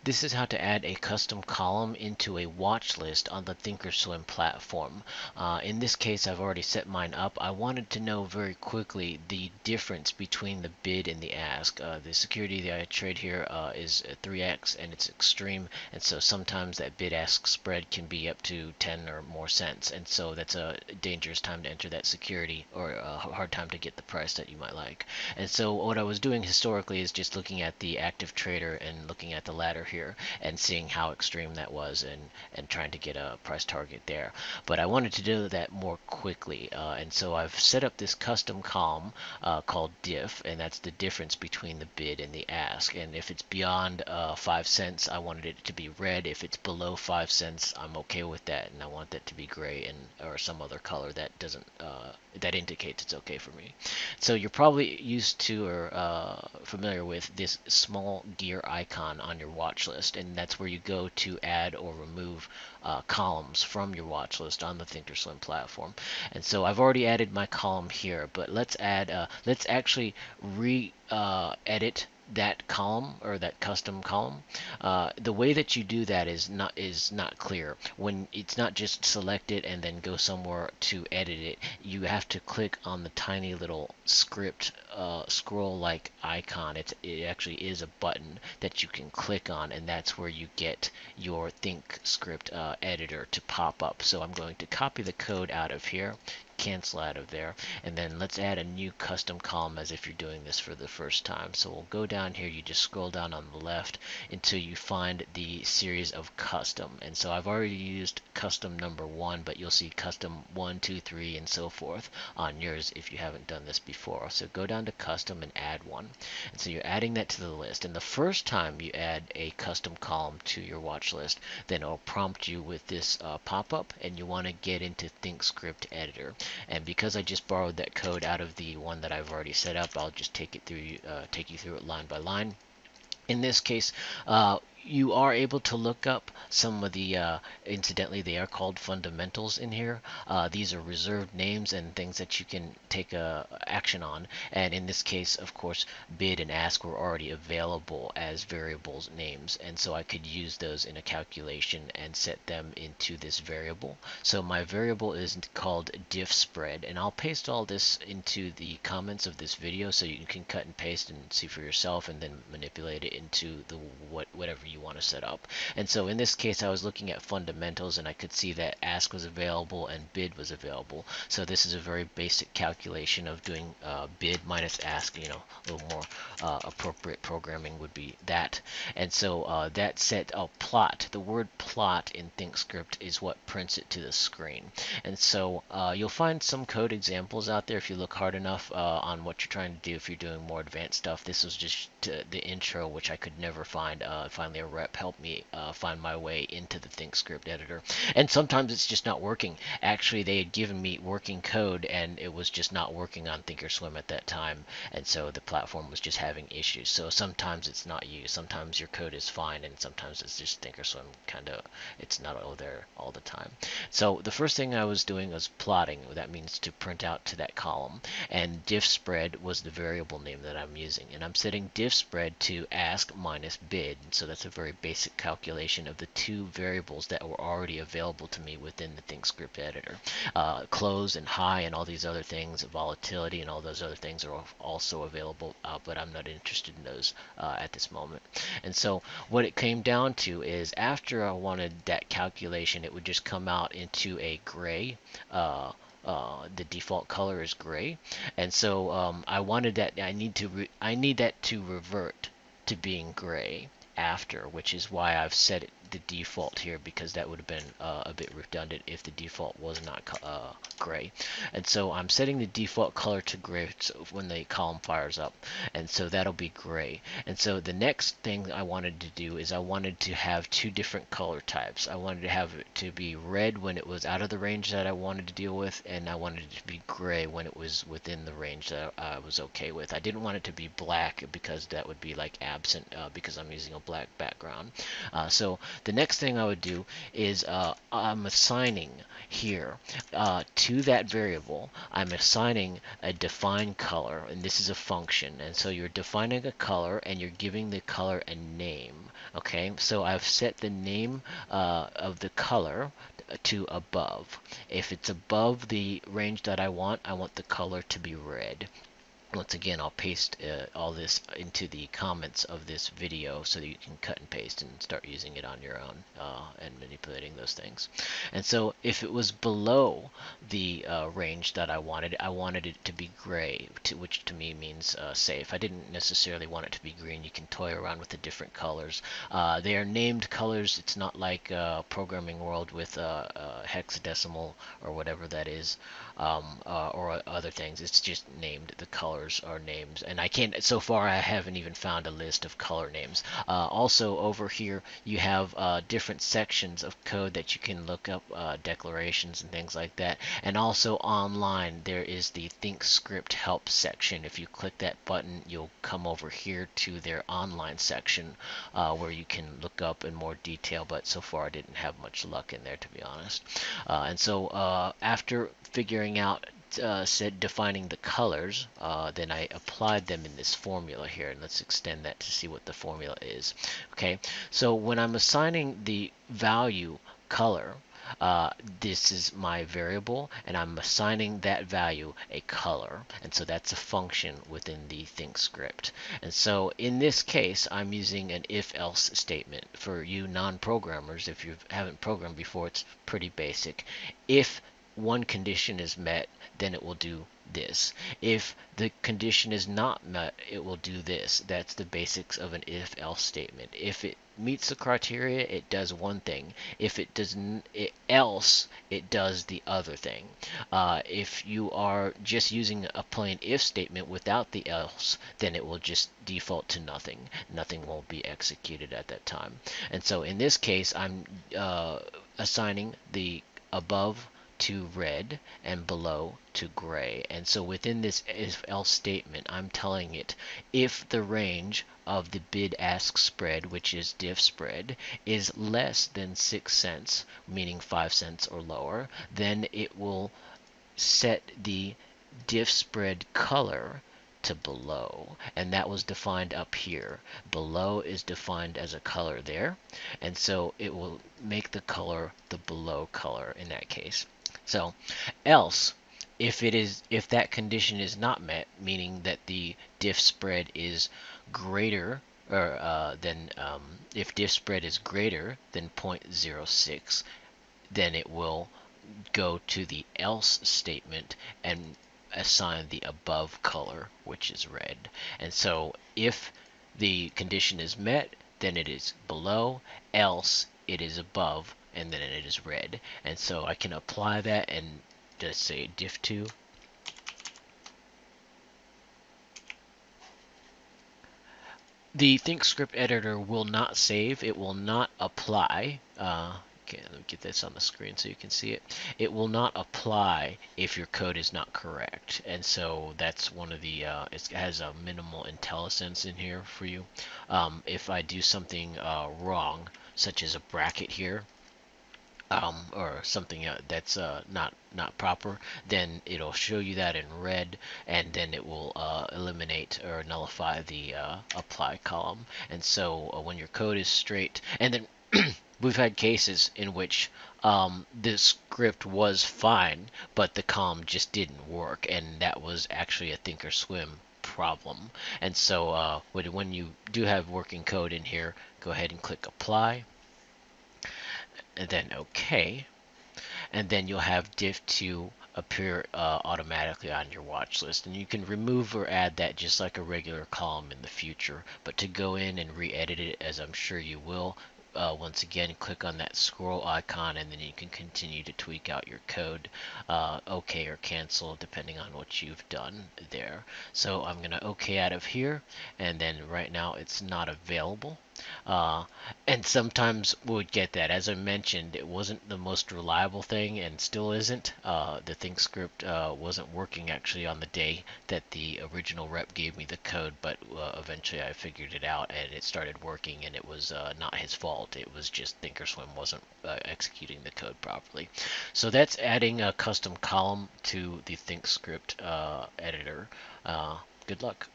This is how to add a custom column into a watch list on the ThinkOrSwim platform. In this case, I've already set mine up. I wanted to know very quickly the difference between the bid and the ask. The security that I trade here is 3x and it's extreme, and so sometimes that bid-ask spread can be up to 10 or more cents, and so that's a dangerous time to enter that security, or a hard time to get the price that you might like. And so what I was doing historically is just looking at the active trader and looking at the ladder here and seeing how extreme that was, and trying to get a price target there. But I wanted to do that more quickly, and so I've set up this custom column called diff, and that's the difference between the bid and the ask. And if it's beyond 5 cents, I wanted it to be red. If it's below 5 cents, I'm okay with that, and I want that to be gray and or some other color that doesn't that indicates it's okay for me. So you're probably used to or familiar with this small gear icon on your watch list, and that's where you go to add or remove columns from your watch list on the ThinkOrSwim platform. And so I've already added my column here, but let's actually edit that column, or that custom column. The way that you do that is not clear. When it's not just select it and then go somewhere to edit it, you have to click on the tiny little script scroll-like icon. It actually is a button that you can click on, and that's where you get your Thinkscript editor to pop up. So I'm going to copy the code out of here, cancel out of there, and then let's add a new custom column as if you're doing this for the first time. So we'll go down here, you just scroll down on the left until you find the series of custom. And so I've already used custom number 1, but you'll see custom 1, 2, 3, and so forth on yours if you haven't done this before. So go down to custom and add one. And so you're adding that to the list. And the first time you add a custom column to your watch list, then it'll prompt you with this pop-up, and you want to get into Thinkscript editor. And because I just borrowed that code out of the one that I've already set up, I'll just take you through it line by line. In this case, you are able to look up some of the, incidentally, they are called fundamentals in here. These are reserved names and things that you can take action on. And in this case, of course, bid and ask were already available as variables names. And so I could use those in a calculation and set them into this variable. So my variable is called DiffSpread. And I'll paste all this into the comments of this video so you can cut and paste and see for yourself, and then manipulate it into the whatever you want to set up. And so in this case, I was looking at fundamentals, and I could see that ask was available and bid was available. So this is a very basic calculation of doing bid minus ask. A little more appropriate programming would be that. And so that set plot. The word plot in Thinkscript is what prints it to the screen. And so you'll find some code examples out there if you look hard enough on what you're trying to do. If you're doing more advanced stuff, this was just the intro, which I could never find. Finally, a rep helped me find my way into the Thinkscript editor. And sometimes it's just not working. Actually, they had given me working code, and it was just not working on ThinkOrSwim at that time. And so the platform was just having issues. So sometimes it's not you. Sometimes your code is fine, and sometimes it's just ThinkOrSwim it's not all there all the time. So the first thing I was doing was plotting. That means to print out to that column. And DiffSpread was the variable name that I'm using. And I'm setting DiffSpread to ask minus bid. So that's a very basic calculation of the two variables that were already available to me within the Thinkscript editor. Close and high and all these other things, volatility and all those other things are also available, but I'm not interested in those at this moment. And so what it came down to is, after I wanted that calculation, it would just come out into a gray. The default color is gray, and so I wanted that. I need that to revert to being gray after, which is why I've set it the default here, because that would have been a bit redundant if the default was not gray. And so I'm setting the default color to gray so when the column fires up, and so that'll be gray. And so the next thing I wanted to do is I wanted to have two different color types. I wanted to have it to be red when it was out of the range that I wanted to deal with, and I wanted it to be gray when it was within the range that I was okay with. I didn't want it to be black, because that would be like absent, because I'm using a black background. So the next thing I would do is I'm assigning here to that variable, I'm assigning a define color, and this is a function, and so you're defining a color and you're giving the color a name. Okay, so I've set the name of the color to above. If it's above the range that I want the color to be red. Once again, I'll paste all this into the comments of this video so that you can cut and paste and start using it on your own and manipulating those things. And so if it was below the range that I wanted it to be gray, which to me means safe. I didn't necessarily want it to be green. You can toy around with the different colors. They are named colors. It's not like programming world with hexadecimal or whatever that is, or other things. It's just named. The colors are names, and I can't, so far I haven't even found a list of color names. Also over here you have different sections of code that you can look up, declarations and things like that, and also online there is the Thinkscript help section. If you click that button, you'll come over here to their online section where you can look up in more detail, but so far I didn't have much luck in there, to be honest. And so after figuring out defining the colors, then I applied them in this formula here, and let's extend that to see what the formula is. Okay, so when I'm assigning the value color, this is my variable, and I'm assigning that value a color, and so that's a function within the Thinkscript. And so in this case, I'm using an if-else statement. For you non-programmers, if you haven't programmed before, it's pretty basic. If one condition is met, then it will do this. If the condition is not met, it will do this. That's the basics of an if-else statement. If it meets the criteria, it does one thing. If it doesn't, else it does the other thing. If you are just using a plain if statement without the else, then it will just default to nothing. Nothing will be executed at that time. And so in this case, I'm assigning the above to red and below to gray. And so within this if else statement, I'm telling it if the range of the bid ask spread, which is DiffSpread, is less than 6 cents, meaning 5 cents or lower, then it will set the DiffSpread color to below, and that was defined up here. Below is defined as a color there, and so it will make the color the below color in that case. So else, if that condition is not met, meaning that the diff spread is greater or than if diff spread is greater than 0.06, then it will go to the else statement and assign the above color, which is red. And so if the condition is met, then it is below, else it is above, and then it is red. And so I can apply that and just say diff2. The Thinkscript editor will not save. It will not apply. Okay, let me get this on the screen so you can see it. It will not apply if your code is not correct. And so that's one of the, it has a minimal IntelliSense in here for you. If I do something wrong, such as a bracket here, or something that's not proper, then it'll show you that in red, and then it will eliminate or nullify the apply column. And so when your code is straight, and then we've had cases in which this script was fine, but the column just didn't work, and that was actually a ThinkOrSwim problem. And so when you do have working code in here, go ahead and click apply, and then OK, and then you'll have diff2 appear automatically on your watch list, and you can remove or add that just like a regular column in the future. But to go in and re-edit it, as I'm sure you will, once again click on that scroll icon, and then you can continue to tweak out your code, OK or cancel depending on what you've done there. So I'm gonna OK out of here, and then right now it's not available. And sometimes we'll get that. As I mentioned, it wasn't the most reliable thing, and still isn't. The Thinkscript wasn't working actually on the day that the original rep gave me the code, but eventually I figured it out and it started working, and it was not his fault. fault. It was just ThinkOrSwim wasn't executing the code properly. So that's adding a custom column to the Thinkscript editor. Good luck.